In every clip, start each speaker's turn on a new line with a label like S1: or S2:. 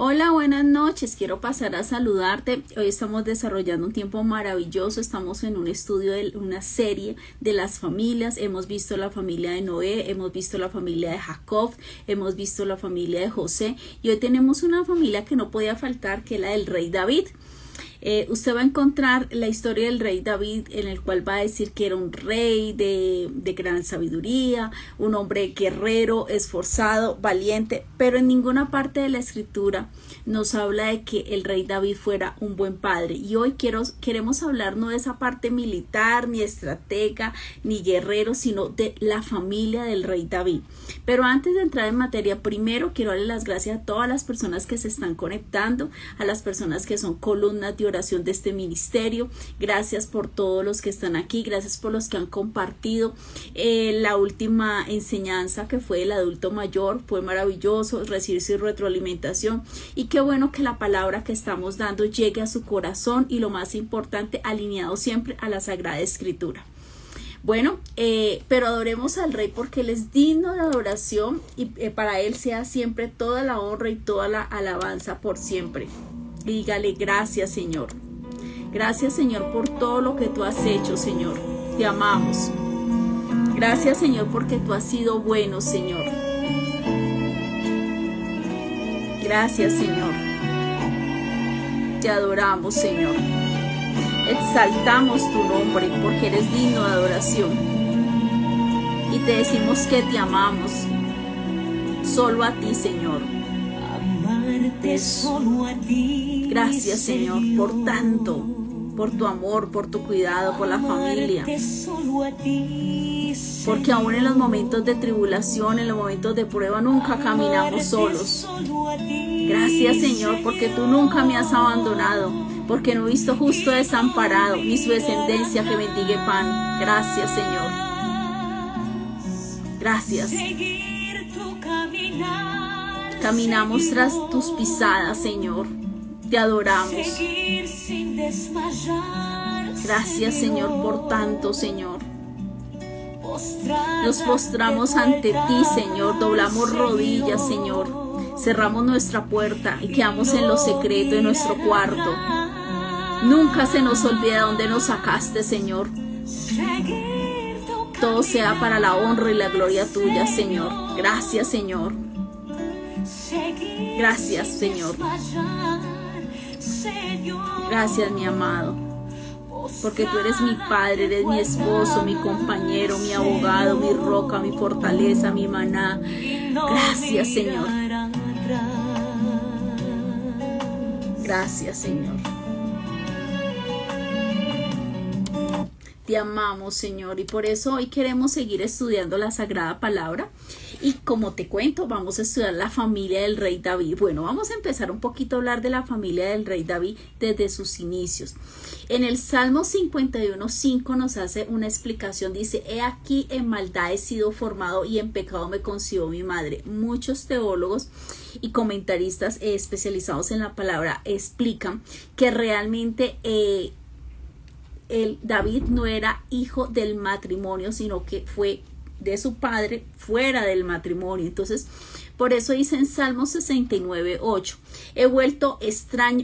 S1: Hola, buenas noches. Quiero pasar a saludarte. Hoy estamos desarrollando un tiempo maravilloso. Estamos en un estudio de una serie de las familias. Hemos visto la familia de Noé, hemos visto la familia de Jacob, hemos visto la familia de José y hoy tenemos una familia que no podía faltar, que es la del rey David. Usted va a encontrar la historia del rey David, en el cual va a decir que era un rey de gran sabiduría, un hombre guerrero, esforzado, valiente, pero en ninguna parte de la escritura nos habla de que el rey David fuera un buen padre. Y hoy queremos hablar no de esa parte militar, ni estratega, ni guerrero, sino de la familia del rey David. Pero antes de entrar en materia, primero quiero darle las gracias a todas las personas que se están conectando, a las personas que son columnas de oración de este ministerio. Gracias por todos los que están aquí, gracias por los que han compartido la última enseñanza que fue el adulto mayor. Fue maravilloso recibir su retroalimentación y qué bueno que la palabra que estamos dando llegue a su corazón y, lo más importante, alineado siempre a la Sagrada Escritura. Bueno, pero adoremos al Rey porque Él es digno de adoración y para Él sea siempre toda la honra y toda la alabanza por siempre. Dígale gracias, Señor. Gracias, Señor, por todo lo que tú has hecho, Señor. Te amamos. Gracias, Señor, porque tú has sido bueno, Señor. Gracias, Señor. Te adoramos, Señor. Exaltamos tu nombre porque eres digno de adoración. Y te decimos que te amamos. Solo a ti, Señor.
S2: Amarte solo a ti.
S1: Gracias, Señor, por tanto, por tu amor, por tu cuidado, por la familia.
S2: Solo a ti,
S1: porque aún en los momentos de tribulación, en los momentos de prueba, nunca caminamos solos. Gracias, Señor, porque tú nunca me has abandonado, porque no he visto justo desamparado, ni su descendencia que mendigue pan. Gracias, Señor. Gracias. Caminamos tras tus pisadas, Señor. Te adoramos. Gracias, Señor, por tanto, Señor. Nos postramos ante ti, Señor. Doblamos rodillas, Señor. Cerramos nuestra puerta y quedamos en lo secreto de nuestro cuarto. Nunca se nos olvida dónde nos sacaste, Señor. Todo sea para la honra y la gloria tuya, Señor. Gracias, Señor. Gracias, Señor. Gracias, mi amado, porque tú eres mi padre, eres mi esposo, mi compañero, mi abogado, mi roca, mi fortaleza, mi maná. Gracias, Señor. Gracias, Señor. Te amamos, Señor, y por eso hoy queremos seguir estudiando la Sagrada Palabra. Y como te cuento, vamos a estudiar la familia del rey David. Bueno, vamos a empezar un poquito a hablar de la familia del rey David desde sus inicios. En el Salmo 51:5 nos hace una explicación. Dice: he aquí en maldad he sido formado y en pecado me concibió mi madre. Muchos teólogos y comentaristas especializados en la palabra explican que realmente David no era hijo del matrimonio, sino que fue de su padre fuera del matrimonio. Entonces, por eso dice en Salmo 69:8: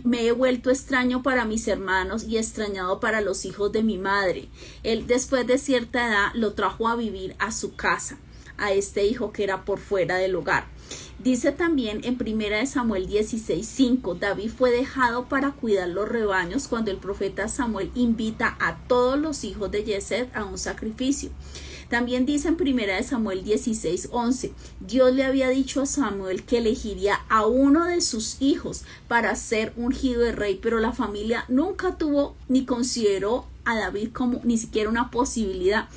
S1: me he vuelto extraño para mis hermanos y extrañado para los hijos de mi madre. Él, después de cierta edad, lo trajo a vivir a su casa, a este hijo que era por fuera del hogar. Dice también en 1 Samuel 16:5: David fue dejado para cuidar los rebaños cuando el profeta Samuel invita a todos los hijos de Yesed a un sacrificio. También dice en 1 Samuel 16:11: Dios le había dicho a Samuel que elegiría a uno de sus hijos para ser ungido de rey, pero la familia nunca tuvo ni consideró a David como ni siquiera una posibilidad.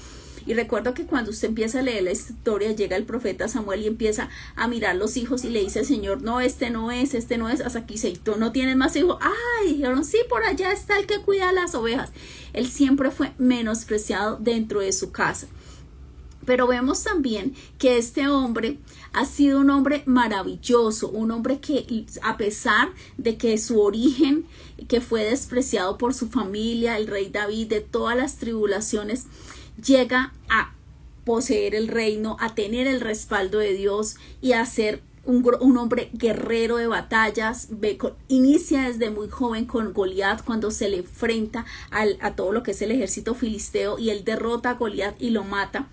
S1: Y recuerdo que cuando usted empieza a leer la historia, llega el profeta Samuel y empieza a mirar los hijos y le dice al Señor: no, este no es, hasta aquí se tú no tienes más hijos. Ay, dijeron: sí, por allá está el que cuida las ovejas. Él siempre fue menospreciado dentro de su casa. Pero vemos también que este hombre ha sido un hombre maravilloso, un hombre que, a pesar de que su origen, que fue despreciado por su familia, el rey David, de todas las tribulaciones, llega a poseer el reino, a tener el respaldo de Dios y a ser un hombre guerrero de batallas, inicia desde muy joven con Goliat cuando se le enfrenta a todo lo que es el ejército filisteo y él derrota a Goliat y lo mata.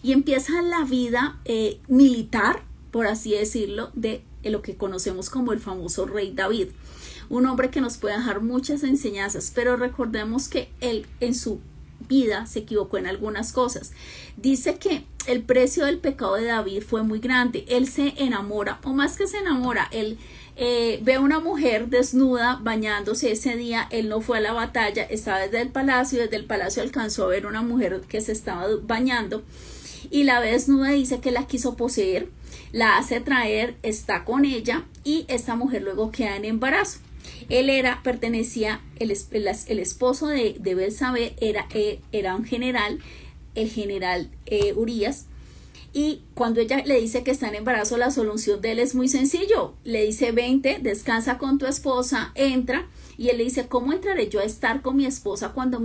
S1: Y empieza la vida militar, por así decirlo, de lo que conocemos como el famoso rey David. Un hombre que nos puede dejar muchas enseñanzas, pero recordemos que él en su vida se equivocó en algunas cosas. Dice que el precio del pecado de David fue muy grande. Él se enamora, o más que se enamora, él ve a una mujer desnuda bañándose. Ese día él no fue a la batalla, estaba desde el palacio alcanzó a ver una mujer que se estaba bañando y la ve desnuda y dice que la quiso poseer, la hace traer, está con ella y esta mujer luego queda en embarazo. Él pertenecía, el esposo de Betsabé era un general, el general Urías, y cuando ella le dice que está en embarazo, la solución de él es muy sencillo. Le dice: vente, descansa con tu esposa, entra. Y él le dice: ¿cómo entraré yo a estar con mi esposa cuando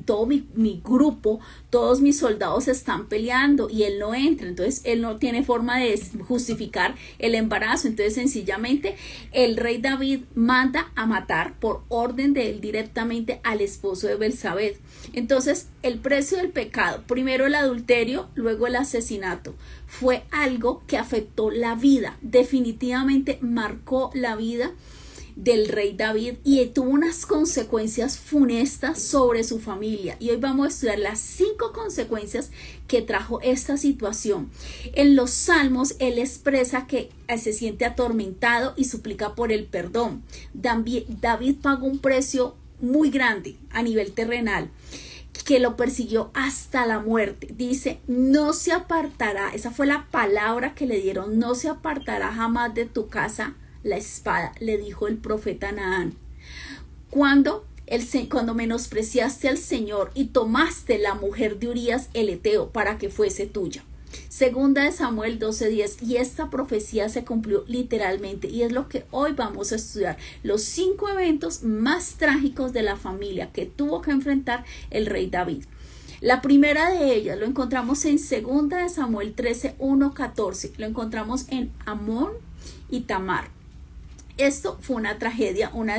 S1: todo mi grupo, todos mis soldados están peleando y él no entra? Entonces él no tiene forma de justificar el embarazo. Entonces sencillamente el rey David manda a matar por orden de él directamente al esposo de Betsabé. Entonces el precio del pecado, primero el adulterio, luego el asesinato, fue algo que afectó la vida, definitivamente marcó la vida del rey David y tuvo unas consecuencias funestas sobre su familia. Y hoy vamos a estudiar las 5 consecuencias que trajo esta situación. En los salmos él expresa que se siente atormentado y suplica por el perdón. David pagó un precio muy grande a nivel terrenal que lo persiguió hasta la muerte. Dice: no se apartará, esa fue la palabra que le dieron, no se apartará jamás de tu casa la espada, le dijo el profeta Naán. Cuando menospreciaste al Señor y tomaste la mujer de Urías el heteo para que fuese tuya. Segunda de Samuel 12:10, y esta profecía se cumplió literalmente, y es lo que hoy vamos a estudiar, los 5 eventos más trágicos de la familia que tuvo que enfrentar el rey David. La primera de ellas lo encontramos en segunda de Samuel 13:1-14, lo encontramos en Amón y Tamar. Esto fue una tragedia, una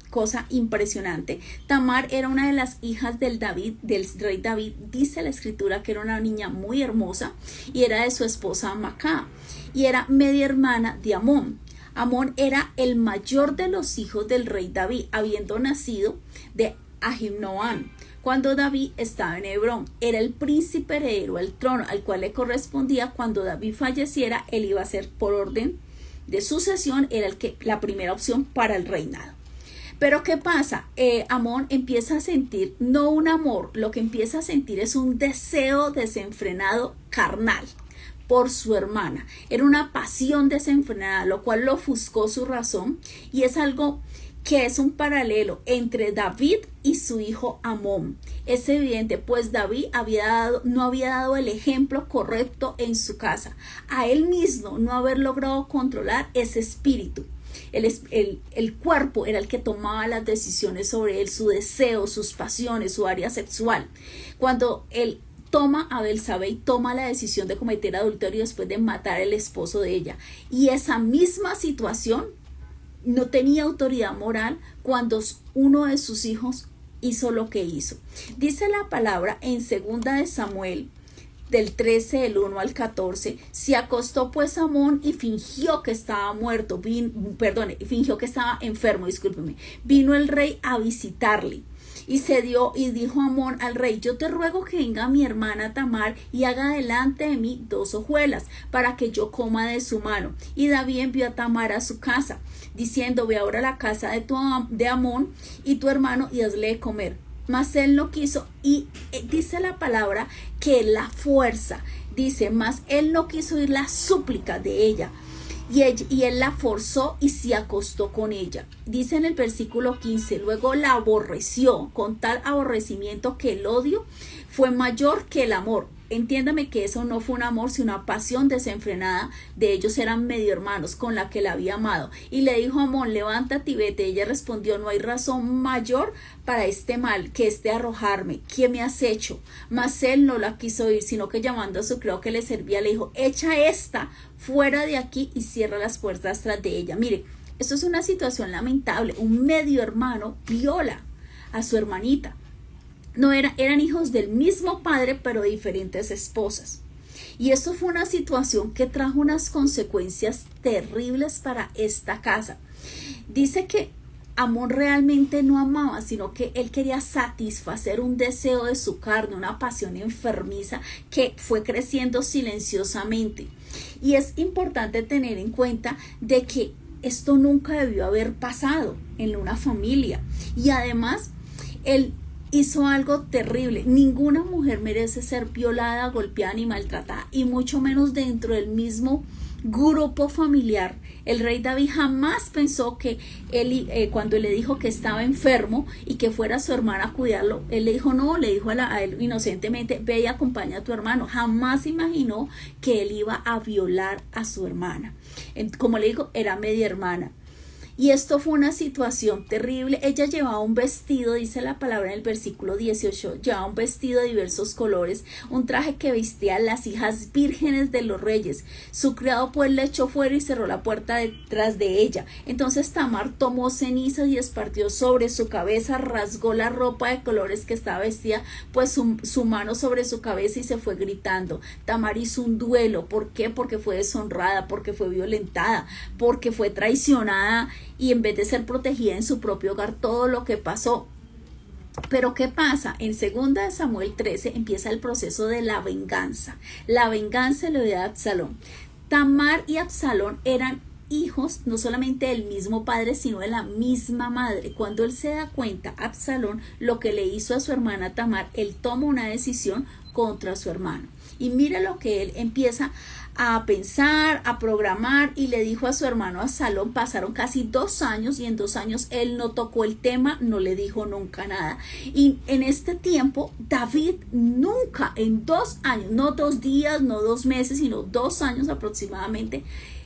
S1: cosa impresionante. Tamar era una de las hijas del rey David. Dice la escritura que era una niña muy hermosa y era de su esposa Macá y era media hermana de Amón. Amón era el mayor de los hijos del rey David, habiendo nacido de Ahinoam. Cuando David estaba en Hebrón, era el príncipe heredero al trono, al cual le correspondía cuando David falleciera, él iba a ser por orden de sucesión, era la primera opción para el reinado. Pero ¿qué pasa? Amón empieza a sentir no un amor, lo que empieza a sentir es un deseo desenfrenado carnal por su hermana. Era una pasión desenfrenada, lo cual lo ofuscó su razón, y es algo que es un paralelo entre David y su hijo Amón. Es evidente, pues David no había dado el ejemplo correcto en su casa. A él mismo no haber logrado controlar ese espíritu. El cuerpo era el que tomaba las decisiones sobre él, su deseo, sus pasiones, su área sexual. Cuando él toma a Betsabé y toma la decisión de cometer adulterio después de matar al esposo de ella. Y esa misma situación no tenía autoridad moral cuando uno de sus hijos hizo lo que hizo. Dice la palabra en segunda de Samuel del 13, del 1 al 14, se acostó pues Amón y fingió que estaba muerto, fingió que estaba enfermo, discúlpeme. Vino el rey a visitarle. Y dijo Amón al rey: yo te ruego que venga mi hermana Tamar y haga delante de mí 2 hojuelas para que yo coma de su mano. Y David envió a Tamar a su casa, diciendo: ve ahora a la casa de Amón y tu hermano y hazle de comer. Mas él no quiso, y dice la palabra que la fuerza, dice: mas él no quiso oír la súplica de ella. Y él la forzó y se acostó con ella. Dice en el versículo 15, luego la aborreció con tal aborrecimiento que el odio fue mayor que el amor. entiéndame que eso no fue un amor, sino una pasión desenfrenada de ellos, eran medio hermanos con la que la había amado. Y le dijo a Amón, levántate y vete. Ella respondió, no hay razón mayor para este mal que este arrojarme. ¿Qué me has hecho? Mas él no la quiso oír, sino que llamando a su criado que le servía, le dijo, echa esta fuera de aquí y cierra las puertas tras de ella. Mire, esto es una situación lamentable. Un medio hermano viola a su hermanita. No eran hijos del mismo padre, pero de diferentes esposas. Y esto fue una situación que trajo unas consecuencias terribles para esta casa. Dice que Amón realmente no amaba, sino que él quería satisfacer un deseo de su carne, una pasión enfermiza que fue creciendo silenciosamente. Y es importante tener en cuenta de que esto nunca debió haber pasado en una familia. Y además, él hizo algo terrible. Ninguna mujer merece ser violada, golpeada ni maltratada, y mucho menos dentro del mismo grupo familiar. El rey David jamás pensó que él, cuando le dijo que estaba enfermo y que fuera su hermana a cuidarlo, él le dijo no, le dijo a él inocentemente, ve y acompaña a tu hermano. Jamás imaginó que él iba a violar a su hermana. Como le digo, era media hermana. Y esto fue una situación terrible. Ella llevaba un vestido, dice la palabra en el versículo 18, llevaba un vestido de diversos colores, un traje que vestían las hijas vírgenes de los reyes. Su criado pues le echó fuera y cerró la puerta detrás de ella. Entonces Tamar tomó cenizas y esparció sobre su cabeza, rasgó la ropa de colores que estaba vestida, pues su mano sobre su cabeza y se fue gritando. Tamar hizo un duelo. ¿Por qué? Porque fue deshonrada, porque fue violentada, porque fue traicionada, y en vez de ser protegida en su propio hogar, todo lo que pasó. Pero ¿qué pasa? En 2 Samuel 13 empieza el proceso de la venganza. La venganza le da a Absalón. Tamar y Absalón eran hijos no solamente del mismo padre, sino de la misma madre. Cuando él se da cuenta, Absalón, lo que le hizo a su hermana Tamar, él toma una decisión contra su hermano. Y mira lo que él empieza a pensar, a programar, y le dijo a su hermano Absalón. Pasaron casi 2 años y en 2 años él no tocó el tema, no le dijo nunca nada. Y en este tiempo David nunca, en 2 años, no 2 días, no 2 meses, sino 2 años aproximadamente,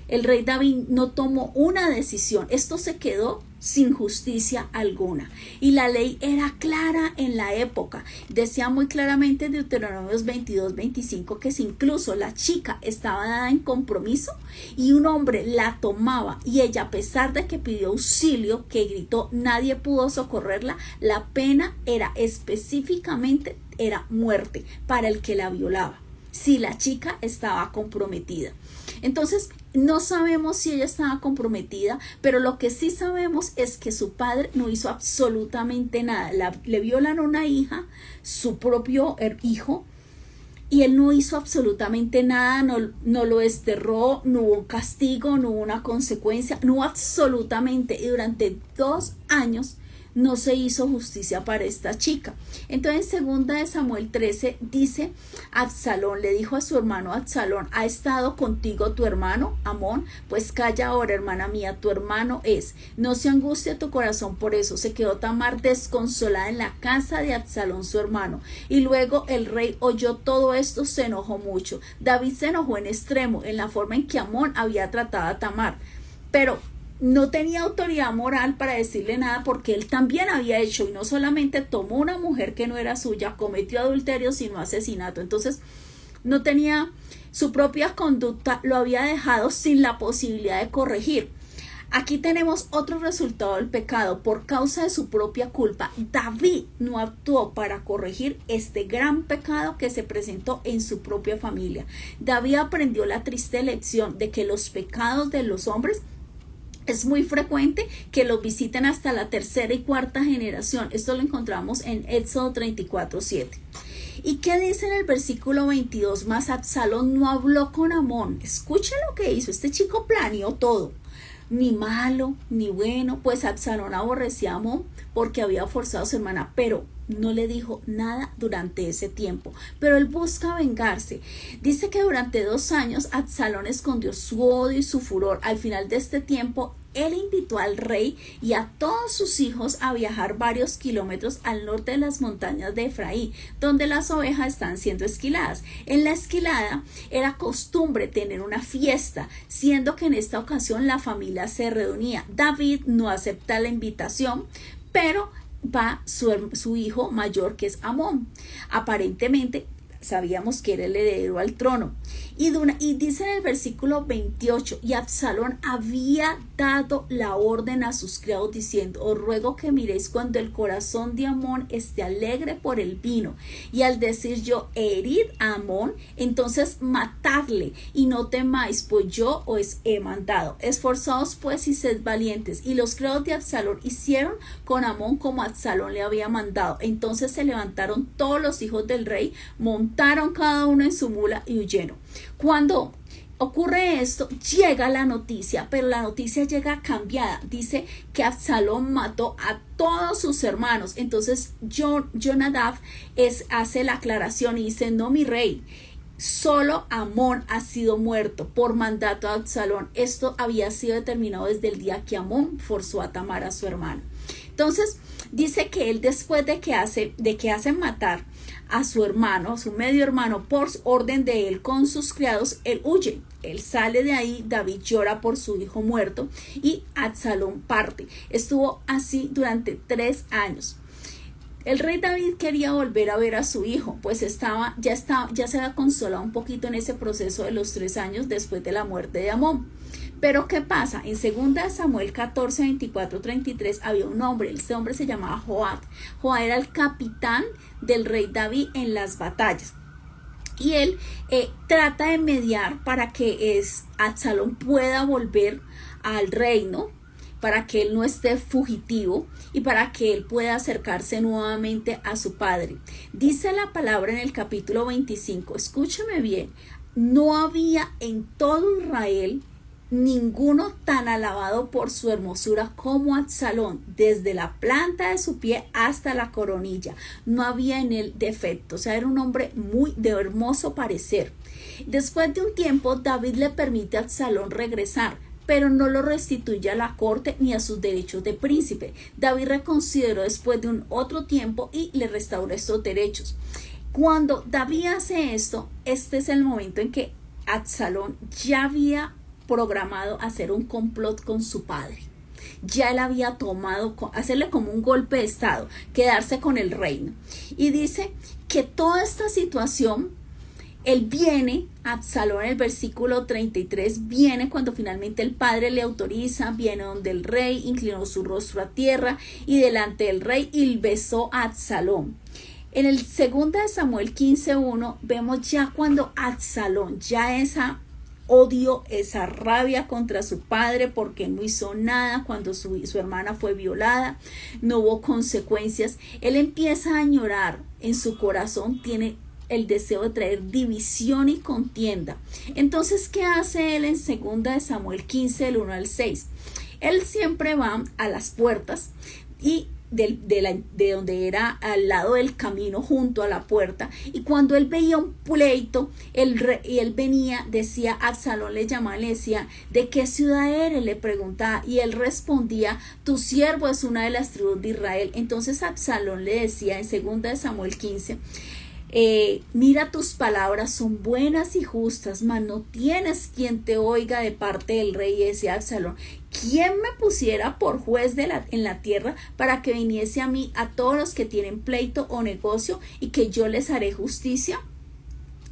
S1: el rey David no tomó una decisión. Esto se quedó sin justicia alguna. Y la ley era clara en la época. Decía muy claramente en Deuteronomios 22-25 que si incluso la chica estaba dada en compromiso y un hombre la tomaba y ella, a pesar de que pidió auxilio, que gritó, nadie pudo socorrerla, la pena era específicamente muerte para el que la violaba, si la chica estaba comprometida. Entonces, no sabemos si ella estaba comprometida, pero lo que sí sabemos es que su padre no hizo absolutamente nada. Le violan a una hija, su propio hijo, y él no hizo absolutamente nada, no lo desterró, no hubo castigo, no hubo una consecuencia, no hubo absolutamente. Y durante 2 años no se hizo justicia para esta chica. Entonces en 2 Samuel 13 dice, Absalón le dijo a su hermano Absalón, ¿ha estado contigo tu hermano Amón? Pues calla ahora, hermana mía, tu hermano es. No se angustie tu corazón por eso. Se quedó Tamar desconsolada en la casa de Absalón su hermano. Y luego el rey oyó todo esto, se enojó mucho. David se enojó en extremo en la forma en que Amón había tratado a Tamar, pero no tenía autoridad moral para decirle nada, porque él también había hecho, y no solamente tomó una mujer que no era suya, cometió adulterio, sino asesinato. Entonces no tenía, su propia conducta lo había dejado sin la posibilidad de corregir. Aquí tenemos otro resultado del pecado. Por causa de su propia culpa, David no actuó para corregir este gran pecado que se presentó en su propia familia. David aprendió la triste lección de que los pecados de los hombres es muy frecuente que los visiten hasta la 3ª y 4ª generación. Esto lo encontramos en Éxodo 34:7. ¿Y qué dice en el versículo 22? Mas Absalón no habló con Amón. Escuchen lo que hizo. Este chico planeó todo. Ni malo, ni bueno. Pues Absalón aborrecía a Amón porque había forzado a su hermana, pero no le dijo nada durante ese tiempo. Pero él busca vengarse. Dice que durante 2 años Absalón escondió su odio y su furor. Al final de este tiempo, él invitó al rey y a todos sus hijos a viajar varios kilómetros al norte de las montañas de Efraín, donde las ovejas están siendo esquiladas. En la esquilada era costumbre tener una fiesta, siendo que en esta ocasión la familia se reunía. David no acepta la invitación, pero va su hijo mayor, que es Amón. Aparentemente sabíamos que era el heredero al trono. Y dice en el versículo 28, y Absalón había dado la orden a sus criados diciendo: os ruego que miréis cuando el corazón de Amón esté alegre por el vino, y al decir yo: herid a Amón, entonces matadle, y no temáis, pues yo os he mandado. Esforzaos pues y sed valientes. Y los criados de Absalón hicieron con Amón como Absalón le había mandado. Entonces se levantaron todos los hijos del rey, montaron cada uno en su mula y huyeron. Cuando ocurre esto, llega la noticia, pero la noticia llega cambiada. Dice que Absalón mató a todos sus hermanos. Entonces Jonadab hace la aclaración y dice: no, mi rey, solo Amón ha sido muerto por mandato de Absalón. Esto había sido determinado desde el día que Amón forzó a Tamar, a su hermano. Entonces dice que él, después de que hacen matar a su hermano, su medio hermano, por orden de él con sus criados, él huye. Él sale de ahí. David llora por su hijo muerto y Absalón parte. Estuvo así durante 3 años. El rey David quería volver a ver a su hijo, pues ya se había consolado un poquito en ese proceso de los 3 años después de la muerte de Amón. Pero ¿qué pasa? En 2 Samuel 14, 24, 33 había un hombre. Este hombre se llamaba Joab. Joab era el capitán del rey David en las batallas. Y él trata de mediar para que Absalón pueda volver al reino, para que él no esté fugitivo y para que él pueda acercarse nuevamente a su padre. Dice la palabra en el capítulo 25, escúchame bien: no había en todo Israel ninguno tan alabado por su hermosura como Absalón, desde la planta de su pie hasta la coronilla. No había en él defecto, o sea, era un hombre muy de hermoso parecer. Después de un tiempo, David le permite a Absalón regresar, pero no lo restituye a la corte ni a sus derechos de príncipe. David reconsideró después de un otro tiempo y le restauró estos derechos. Cuando David hace esto, este es el momento en que Absalón ya había programado hacer un complot con su padre. Ya él había tomado, hacerle como un golpe de estado, quedarse con el reino. Y dice que toda esta situación, él viene, Absalón, en el versículo 33, viene cuando finalmente el padre le autoriza, viene donde el rey, inclinó su rostro a tierra y delante del rey y besó a Absalón. En el 2 Samuel 15:1 vemos ya cuando Absalón, ya esa odio, esa rabia contra su padre porque no hizo nada cuando su hermana fue violada, no hubo consecuencias. Él empieza a añorar en su corazón, tiene el deseo de traer división y contienda. Entonces, ¿qué hace él en 2 Samuel 15, del 1 al 6? Él siempre va a las puertas y de donde era al lado del camino, junto a la puerta, y cuando él veía un pleito, él venía, decía, Absalón le llamaba, le decía: ¿de qué ciudad eres?, le preguntaba, y él respondía: tu siervo es una de las tribus de Israel. Entonces Absalón le decía en 2 Samuel 15: mira, tus palabras son buenas y justas, mas no tienes quien te oiga de parte del rey. Y decía Absalón: ¿quién me pusiera por juez en la tierra para que viniese a mí a todos los que tienen pleito o negocio y que yo les haré justicia?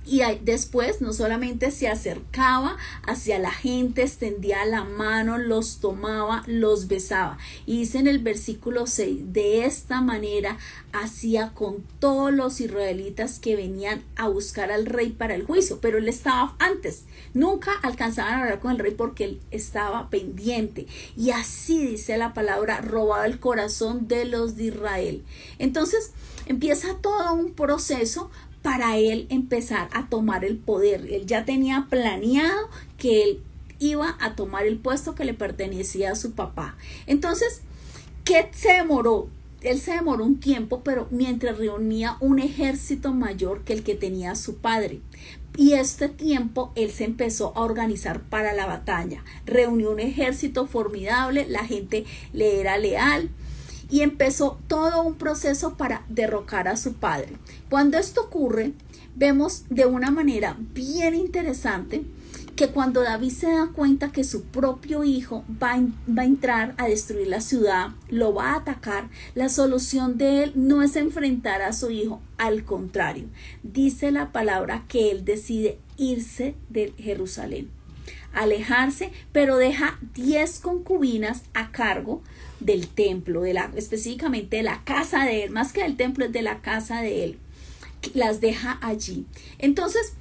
S1: Y después no solamente se acercaba hacia la gente, extendía la mano, los tomaba, los besaba. Y dice en el versículo 6, de esta manera hacía con todos los israelitas que venían a buscar al rey para el juicio. Pero él estaba antes, nunca alcanzaban a hablar con el rey porque él estaba pendiente. Y así dice la palabra, robaba el corazón de los de Israel. Entonces empieza todo un proceso para él empezar a tomar el poder. Él ya tenía planeado que él iba a tomar el puesto que le pertenecía a su papá. Entonces, ¿qué se demoró? él se demoró un tiempo, pero mientras reunía un ejército mayor que el que tenía su padre. Y este tiempo él se empezó a organizar para la batalla. Reunió un ejército formidable, la gente le era leal y empezó todo un proceso para derrocar a su padre. Cuando esto ocurre, vemos de una manera bien interesante que cuando David se da cuenta que su propio hijo va a entrar a destruir la ciudad, lo va a atacar, la solución de él no es enfrentar a su hijo, al contrario, dice la palabra que él decide irse de Jerusalén, alejarse, pero deja 10 concubinas a cargo del templo, específicamente de la casa de él, más que del templo es de la casa de él, las deja allí. Entonces,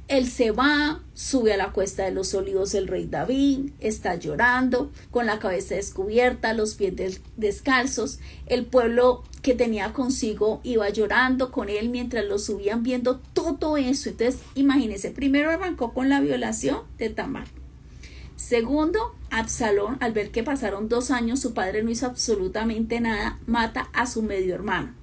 S1: él se va, sube a la cuesta de los olivos el rey David, está llorando, con la cabeza descubierta, los pies descalzos. El pueblo que tenía consigo iba llorando con él mientras lo subían viendo todo eso. Entonces, imagínense, primero arrancó con la violación de Tamar. Segundo, Absalón, al ver que pasaron 2 años, su padre no hizo absolutamente nada, mata a su medio hermano.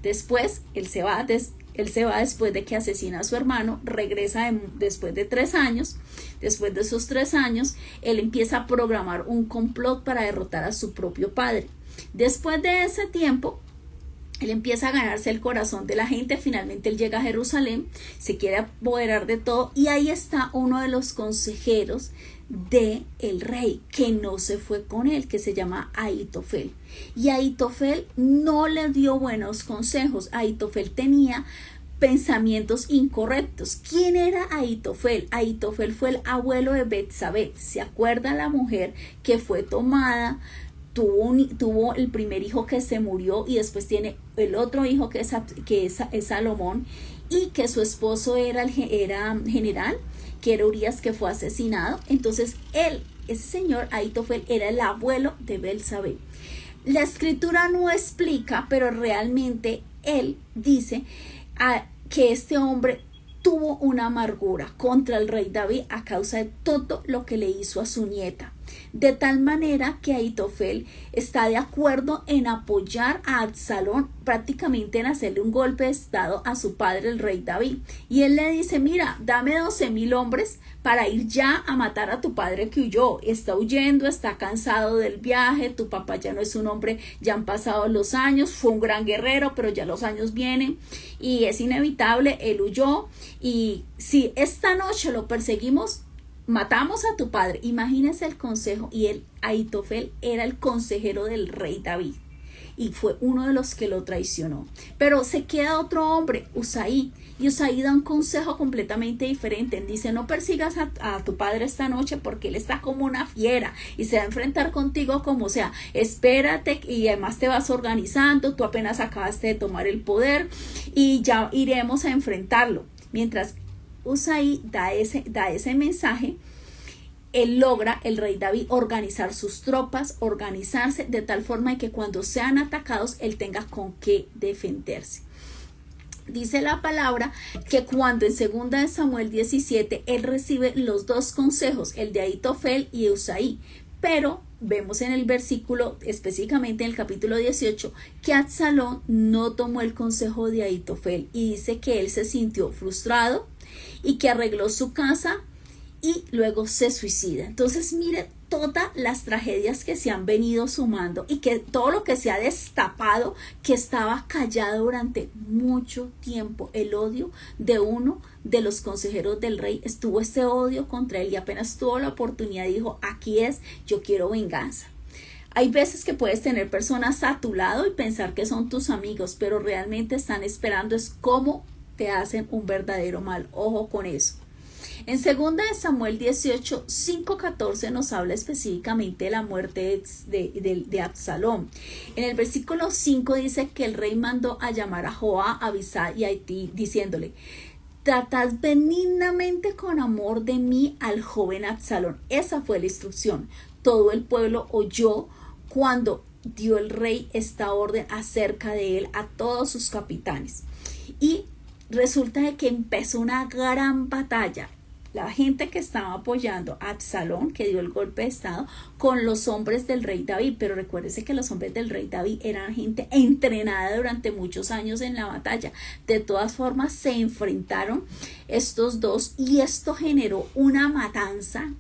S1: Después, él se va después de que asesina a su hermano, regresa después de 3 años. Después de esos 3 años, él empieza a programar un complot para derrotar a su propio padre. Después de ese tiempo, él empieza a ganarse el corazón de la gente. Finalmente él llega a Jerusalén, se quiere apoderar de todo y ahí está uno de los consejeros de el rey que no se fue con él, que se llama Ahitofel. Y Ahitofel no le dio buenos consejos. Ahitofel tenía pensamientos incorrectos. ¿Quién era Ahitofel? Ahitofel fue el abuelo de Betsabé. ¿Se acuerda la mujer que fue tomada? Tuvo el primer hijo que se murió y después tiene el otro hijo que es Salomón, y que su esposo era general, que era Urías, que fue asesinado. Entonces ese señor Ahitofel era el abuelo de Betsabé. La escritura no explica, pero realmente él dice que este hombre tuvo una amargura contra el rey David a causa de todo lo que le hizo a su nieta. De tal manera que Ahitofel está de acuerdo en apoyar a Absalón, prácticamente en hacerle un golpe de estado a su padre, el rey David. Y él le dice: mira, dame 12,000 hombres para ir ya a matar a tu padre que huyó. Está huyendo, está cansado del viaje, tu papá ya no es un hombre, ya han pasado los años, fue un gran guerrero, pero ya los años vienen y es inevitable, él huyó. Y si esta noche lo perseguimos, matamos a tu padre. Imagínense el consejo. Y Ahitofel era el consejero del rey David y fue uno de los que lo traicionó. Pero se queda otro hombre, Usaí, y Usaí da un consejo completamente diferente. Dice: no persigas a tu padre esta noche porque él está como una fiera y se va a enfrentar contigo como sea. Espérate, y además te vas organizando, tú apenas acabaste de tomar el poder y ya iremos a enfrentarlo. Mientras Usaí da ese mensaje, él logra, el rey David, organizar sus tropas, organizarse de tal forma que cuando sean atacados, él tenga con qué defenderse. Dice la palabra que cuando en 2 de Samuel 17, él recibe los 2 consejos, el de Ahitofel y Usaí, pero vemos en el versículo, específicamente en el capítulo 18, que Absalón no tomó el consejo de Ahitofel y dice que él se sintió frustrado y que arregló su casa y luego se suicida. Entonces, mire todas las tragedias que se han venido sumando y que todo lo que se ha destapado, que estaba callado durante mucho tiempo. El odio de uno de los consejeros del rey, estuvo ese odio contra él y apenas tuvo la oportunidad dijo: aquí es, yo quiero venganza. Hay veces que puedes tener personas a tu lado y pensar que son tus amigos, pero realmente están esperando es cómo te hacen un verdadero mal. Ojo con eso. En 2 de Samuel 18, 5-14 nos habla específicamente de la muerte de Absalón. En el versículo 5 dice que el rey mandó a llamar a Joab, a Abisai y a Ittai, diciéndole: tratad benignamente con amor de mí al joven Absalón. Esa fue la instrucción. Todo el pueblo oyó cuando dio el rey esta orden acerca de él a todos sus capitanes. Y resulta de que empezó una gran batalla. la gente que estaba apoyando a Absalón, que dio el golpe de estado, con los hombres del rey David. Pero recuérdese que los hombres del rey David eran gente entrenada durante muchos años en la batalla. De todas formas se enfrentaron estos dos y esto generó una matanza,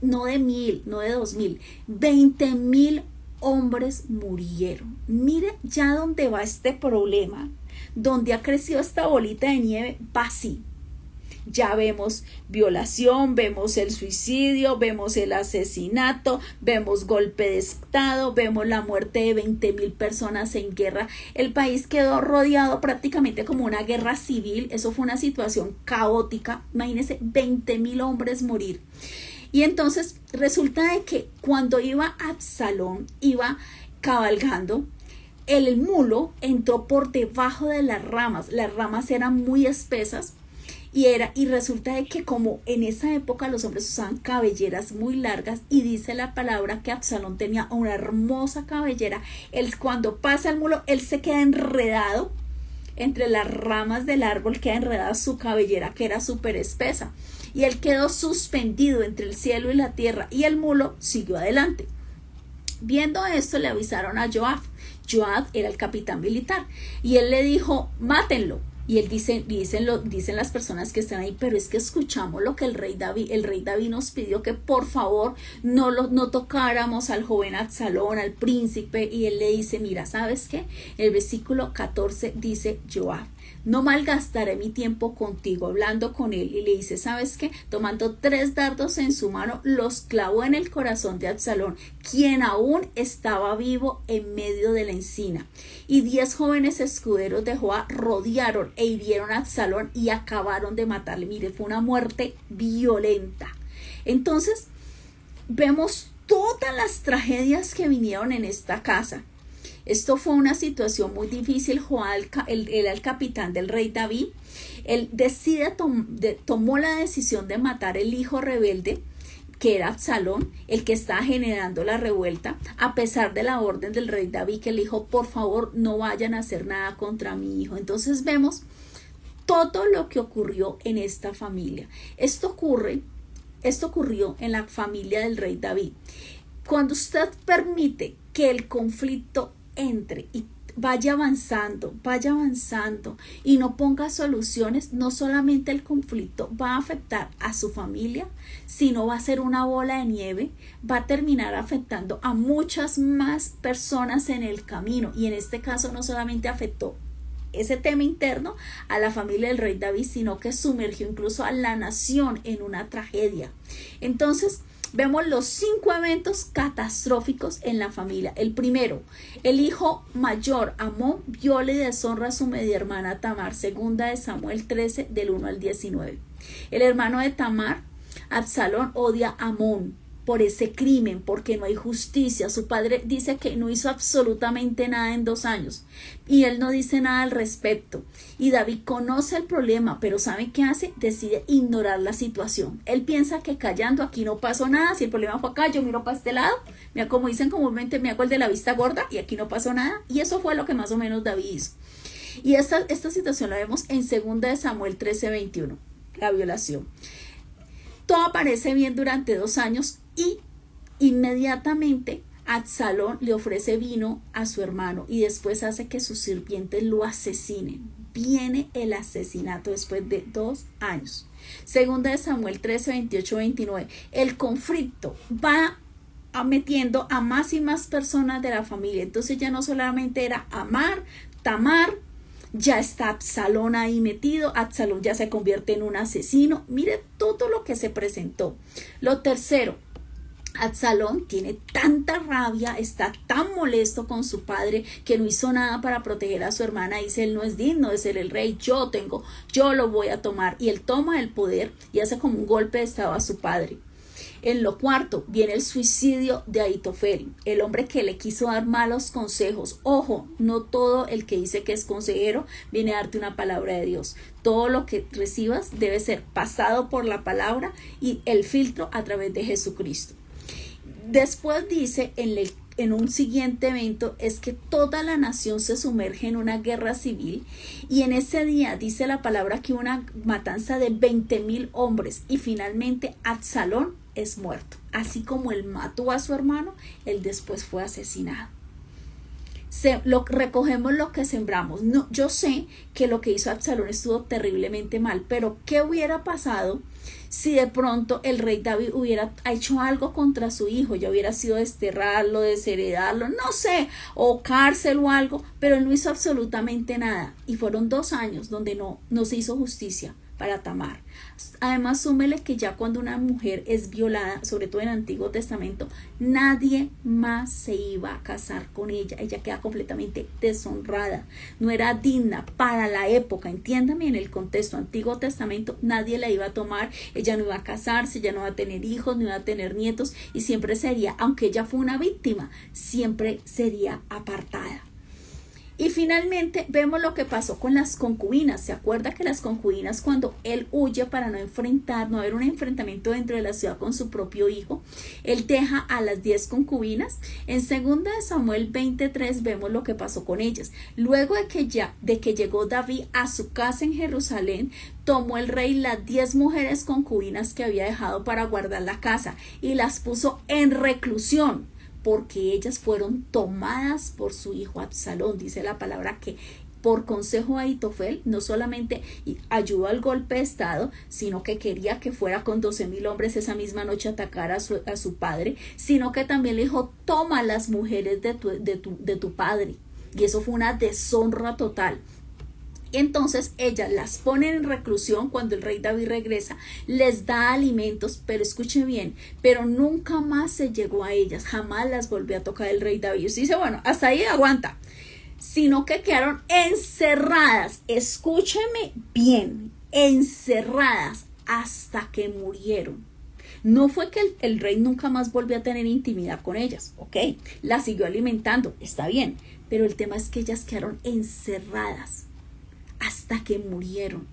S1: no de 1000, no de 2000, 20,000 hombres murieron. Mire ya dónde va este problema, donde ha crecido esta bolita de nieve, va así. Ya vemos violación, vemos el suicidio, vemos el asesinato, vemos golpe de estado, vemos la muerte de 20,000 personas en guerra. El país quedó rodeado prácticamente como una guerra civil. Eso fue una situación caótica. Imagínense 20,000 hombres morir. Y entonces resulta de que cuando iba Absalón, iba cabalgando, el mulo entró por debajo de las ramas eran muy espesas y resulta de que como en esa época los hombres usaban cabelleras muy largas y dice la palabra que Absalón tenía una hermosa cabellera, cuando pasa el mulo, él se queda enredado entre las ramas del árbol, queda enredada su cabellera que era súper espesa y él quedó suspendido entre el cielo y la tierra y el mulo siguió adelante. Viendo esto le avisaron a Joab. Joab era el capitán militar y él le dijo, mátenlo. Y él dicen las personas que están ahí, pero es que escuchamos lo que el rey David nos pidió, que por favor no tocáramos al joven Absalón, al príncipe. Y él le dice, mira, ¿sabes qué? El versículo 14 dice Joab, no malgastaré mi tiempo contigo, hablando con él. Y le dice, ¿sabes qué? Tomando 3 dardos en su mano, los clavó en el corazón de Absalón, quien aún estaba vivo en medio de la encina. Y 10 jóvenes escuderos de Joab rodearon e hirieron a Absalón y acabaron de matarle. Mire, fue una muerte violenta. Entonces, vemos todas las tragedias que vinieron en esta casa. Esto fue una situación muy difícil. Joab era el capitán del rey David. Él tomó la decisión de matar el hijo rebelde, que era Absalón, el que estaba generando la revuelta, a pesar de la orden del rey David, que le dijo, por favor, no vayan a hacer nada contra mi hijo. Entonces vemos todo lo que ocurrió en esta familia. Esto ocurrió en la familia del rey David. Cuando usted permite que el conflicto entre y vaya avanzando y no ponga soluciones, no solamente el conflicto va a afectar a su familia, sino va a ser una bola de nieve, va a terminar afectando a muchas más personas en el camino. Y en este caso no solamente afectó ese tema interno a la familia del rey David, sino que sumergió incluso a la nación en una tragedia. Entonces vemos los 5 eventos catastróficos en la familia. El primero, el hijo mayor, Amón, viola y deshonra a su media hermana Tamar. Segunda de Samuel 13, del 1 al 19. El hermano de Tamar, Absalón, odia a Amón por ese crimen, porque no hay justicia. Su padre dice que no hizo absolutamente nada en 2 años y él no dice nada al respecto. Y David conoce el problema, pero ¿sabe qué hace? Decide ignorar la situación. Él piensa que callando aquí no pasó nada. Si el problema fue acá, yo miro para este lado. Mira, como dicen comúnmente, me hago el de la vista gorda y aquí no pasó nada. Y eso fue lo que más o menos David hizo. Y esta situación la vemos en 2 de Samuel 13, 21, la violación. Todo parece bien durante 2 años y inmediatamente Absalón le ofrece vino a su hermano y después hace que sus sirvientes lo asesinen. Viene el asesinato después de 2 años. 2 de Samuel 13, 28, 29. El conflicto va metiendo a más y más personas de la familia. Entonces ya no solamente era Tamar, ya está Absalón ahí metido. Absalón ya se convierte en un asesino. Mire todo lo que se presentó. Lo tercero, Absalón tiene tanta rabia, está tan molesto con su padre que no hizo nada para proteger a su hermana. Dice, él no es digno de ser el rey, yo lo voy a tomar. Y él toma el poder y hace como un golpe de estado a su padre. En lo cuarto viene el suicidio de Ahitofel, el hombre que le quiso dar malos consejos. Ojo, no todo el que dice que es consejero viene a darte una palabra de Dios. Todo lo que recibas debe ser pasado por la palabra y el filtro a través de Jesucristo. Después dice en en un siguiente evento es que toda la nación se sumerge en una guerra civil y en ese día dice la palabra que una matanza de 20,000 hombres y finalmente Absalón es muerto. Así como él mató a su hermano, él después fue asesinado. Recogemos lo que sembramos. No, yo sé que lo que hizo Absalón estuvo terriblemente mal, pero ¿qué hubiera pasado si de pronto el rey David hubiera hecho algo contra su hijo? Ya hubiera sido desterrarlo, desheredarlo, no sé, o cárcel o algo, pero él no hizo absolutamente nada. Y fueron 2 años donde no se hizo justicia para Tamar. Además, súmele que ya cuando una mujer es violada, sobre todo en el Antiguo Testamento, nadie más se iba a casar con ella. Ella queda completamente deshonrada. No era digna para la época. Entiéndame, en el contexto Antiguo Testamento, nadie la iba a tomar. Ella no iba a casarse, ella no iba a tener hijos, no iba a tener nietos y siempre sería, aunque ella fue una víctima, siempre sería apartada. Y finalmente vemos lo que pasó con las concubinas. ¿Se acuerda que las concubinas, cuando él huye para no haber un enfrentamiento dentro de la ciudad con su propio hijo, él deja a las 10 concubinas? En 2 de Samuel 23 vemos lo que pasó con ellas. Luego de que llegó David a su casa en Jerusalén, tomó el rey las 10 mujeres concubinas que había dejado para guardar la casa y las puso en reclusión, porque ellas fueron tomadas por su hijo Absalón. Dice la palabra que por consejo de Ahitofel no solamente ayudó al golpe de estado, sino que quería que fuera con 12,000 hombres esa misma noche a atacar a su padre, sino que también le dijo: toma las mujeres de tu padre. Y eso fue una deshonra total. Entonces ellas las ponen en reclusión. Cuando el rey David regresa, les da alimentos, pero escuche bien, pero nunca más se llegó a ellas, jamás las volvió a tocar el rey David. Y usted dice, bueno, hasta ahí aguanta, sino que quedaron encerradas, escúcheme bien, encerradas hasta que murieron. No fue que el rey nunca más volvió a tener intimidad con ellas, ok, las siguió alimentando, está bien, pero el tema es que ellas quedaron encerradas hasta que murieron.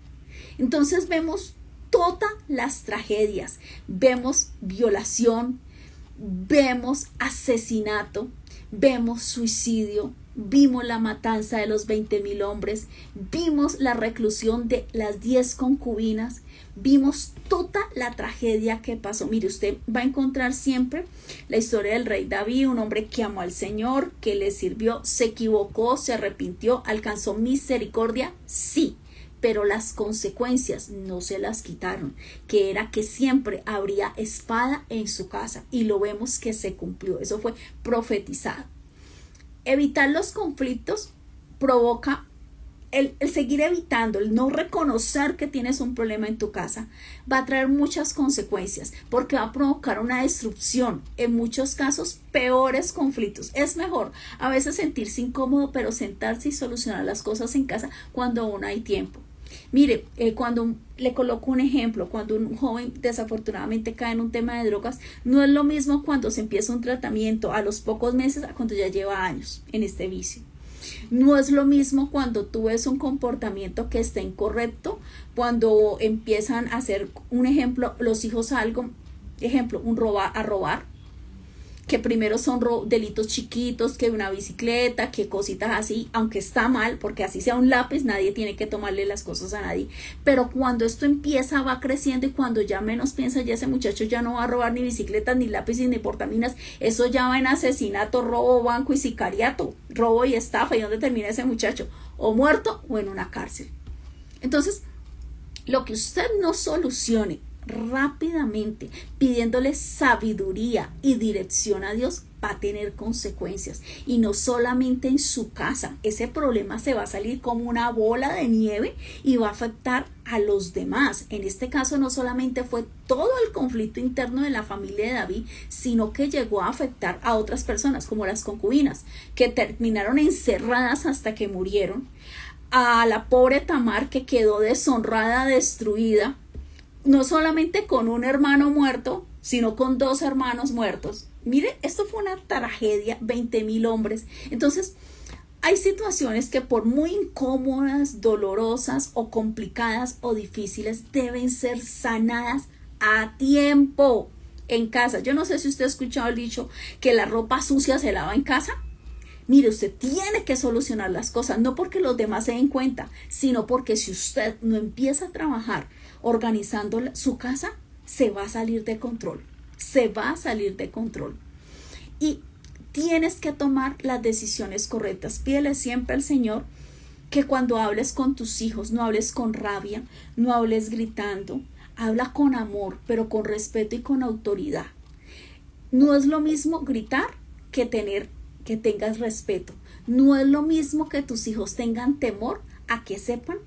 S1: Entonces vemos todas las tragedias, vemos violación, vemos asesinato, vemos suicidio, vimos la matanza de los 20,000 hombres, vimos la reclusión de las 10 concubinas, vimos toda la tragedia que pasó. Mire, usted va a encontrar siempre la historia del rey David, un hombre que amó al Señor, que le sirvió, se equivocó, se arrepintió, alcanzó misericordia, sí, pero las consecuencias no se las quitaron, que era que siempre habría espada en su casa, y lo vemos que se cumplió. Eso fue profetizado. Evitar los conflictos provoca el seguir evitando, el no reconocer que tienes un problema en tu casa, va a traer muchas consecuencias, porque va a provocar una destrucción, en muchos casos peores conflictos. Es mejor a veces sentirse incómodo, pero sentarse y solucionar las cosas en casa cuando aún hay tiempo. Mire, cuando le coloco un ejemplo, cuando un joven desafortunadamente cae en un tema de drogas, no es lo mismo cuando se empieza un tratamiento a los pocos meses a cuando ya lleva años en este vicio. No es lo mismo cuando tú ves un comportamiento que está incorrecto, cuando empiezan a hacer, un ejemplo, los hijos algo, ejemplo, a robar, que primero son delitos chiquitos, que una bicicleta, que cositas así, aunque está mal, porque así sea un lápiz, nadie tiene que tomarle las cosas a nadie, pero cuando esto empieza, va creciendo, y cuando ya menos piensa, ya ese muchacho ya no va a robar ni bicicletas, ni lápices, ni portaminas, eso ya va en asesinato, robo, banco y sicariato, robo y estafa. ¿Y dónde termina ese muchacho? O muerto o en una cárcel. Entonces, lo que usted no solucione rápidamente pidiéndole sabiduría y dirección a Dios, va a tener consecuencias, y no solamente en su casa. Ese problema se va a salir como una bola de nieve y va a afectar a los demás. En este caso no solamente fue todo el conflicto interno de la familia de David, sino que llegó a afectar a otras personas, como las concubinas, que terminaron encerradas hasta que murieron, a la pobre Tamar, que quedó deshonrada, destruida, no solamente con un hermano muerto, sino con 2 hermanos muertos. Mire, esto fue una tragedia, 20,000 hombres. Entonces, hay situaciones que, por muy incómodas, dolorosas o complicadas o difíciles, deben ser sanadas a tiempo. en casa. Yo no sé si usted ha escuchado el dicho que la ropa sucia se lava en casa. Mire, usted tiene que solucionar las cosas, no porque los demás se den cuenta, sino porque si usted no empieza a trabajar organizando su casa, se va a salir de control. Se va a salir de control. Y tienes que tomar las decisiones correctas. Pídele siempre al Señor que cuando hables con tus hijos, no hables con rabia, no hables gritando, habla con amor, pero con respeto y con autoridad. No es lo mismo gritar que tengas respeto. No es lo mismo que tus hijos tengan temor a que sepan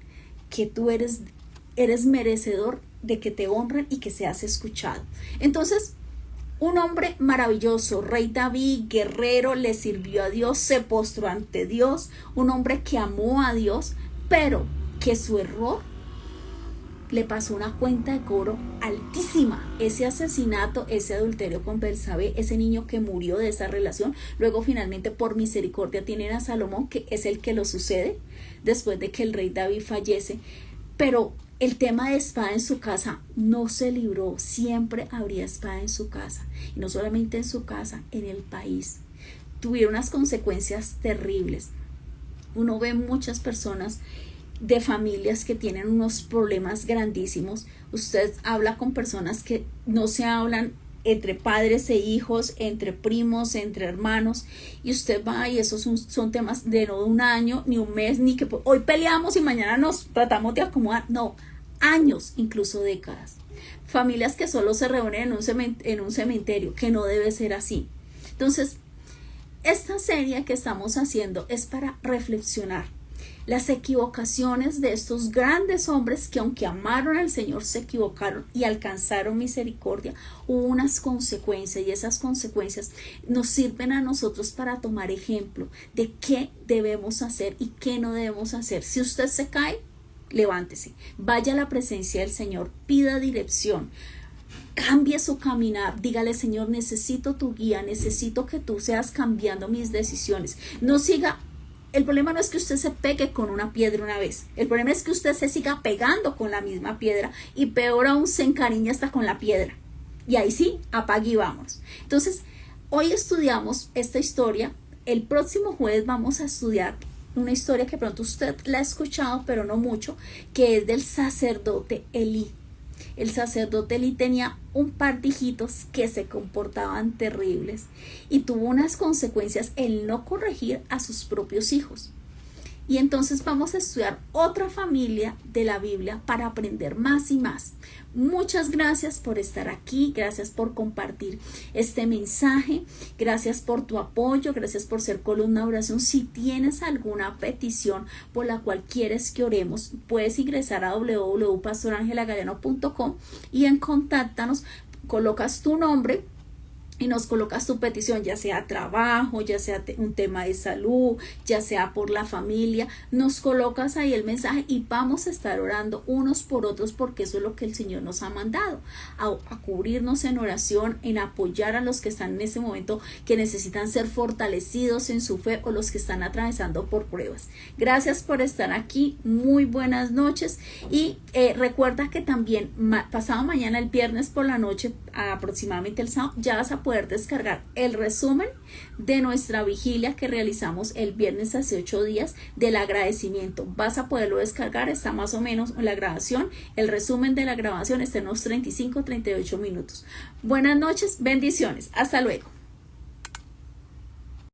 S1: que tú eres merecedor de que te honren y que seas escuchado. Entonces, un hombre maravilloso, rey David, guerrero, le sirvió a Dios, se postró ante Dios, un hombre que amó a Dios, pero que su error le pasó una cuenta de cobro altísima. Ese asesinato, ese adulterio con Betsabé, ese niño que murió de esa relación, luego finalmente por misericordia tienen a Salomón, que es el que lo sucede después de que el rey David fallece. Pero el tema de espada en su casa no se libró, siempre habría espada en su casa, y no solamente en su casa, en el país. Tuvieron unas consecuencias terribles. Uno ve muchas personas de familias que tienen unos problemas grandísimos. Usted habla con personas que no se hablan entre padres e hijos, entre primos, entre hermanos, y usted va y esos son temas de no un año, ni un mes, ni que hoy peleamos y mañana nos tratamos de acomodar. No, años, incluso décadas. Familias que solo se reúnen en un cementerio, que no debe ser así. Entonces, esta serie que estamos haciendo es para reflexionar las equivocaciones de estos grandes hombres que, aunque amaron al Señor, se equivocaron y alcanzaron misericordia. Hubo unas consecuencias, y esas consecuencias nos sirven a nosotros para tomar ejemplo de qué debemos hacer y qué no debemos hacer. Si usted se cae, levántese, vaya a la presencia del Señor, pida dirección, cambie su caminar, dígale: Señor, necesito tu guía, necesito que tú seas cambiando mis decisiones. No siga. El problema no es que usted se pegue con una piedra una vez, el problema es que usted se siga pegando con la misma piedra, y peor aún, se encariña hasta con la piedra, y ahí sí, apague y vámonos. Entonces, hoy estudiamos esta historia. El próximo jueves vamos a estudiar una historia que pronto usted la ha escuchado, pero no mucho, que es del sacerdote Elí. El sacerdote Elí tenía un par de hijitos que se comportaban terribles y tuvo unas consecuencias el no corregir a sus propios hijos. Y entonces vamos a estudiar otra familia de la Biblia para aprender más y más. Muchas gracias por estar aquí, gracias por compartir este mensaje, gracias por tu apoyo, gracias por ser columna de oración. Si tienes alguna petición por la cual quieres que oremos, puedes ingresar a www.pastorangelagaleno.com y en Contáctanos colocas tu nombre y nos colocas tu petición, ya sea trabajo, ya sea un tema de salud, ya sea por la familia. Nos colocas ahí el mensaje y vamos a estar orando unos por otros, porque eso es lo que el Señor nos ha mandado, a cubrirnos en oración, en apoyar a los que están en ese momento, que necesitan ser fortalecidos en su fe, o los que están atravesando por pruebas. Gracias por estar aquí, muy buenas noches, y recuerda que también pasado mañana, el viernes por la noche, aproximadamente el sábado, ya vas a poder descargar el resumen de nuestra vigilia que realizamos el viernes hace 8 días del agradecimiento. Vas a poderlo descargar, está más o menos en la grabación, el resumen de la grabación está en unos 35-38 minutos. Buenas noches, bendiciones, hasta luego.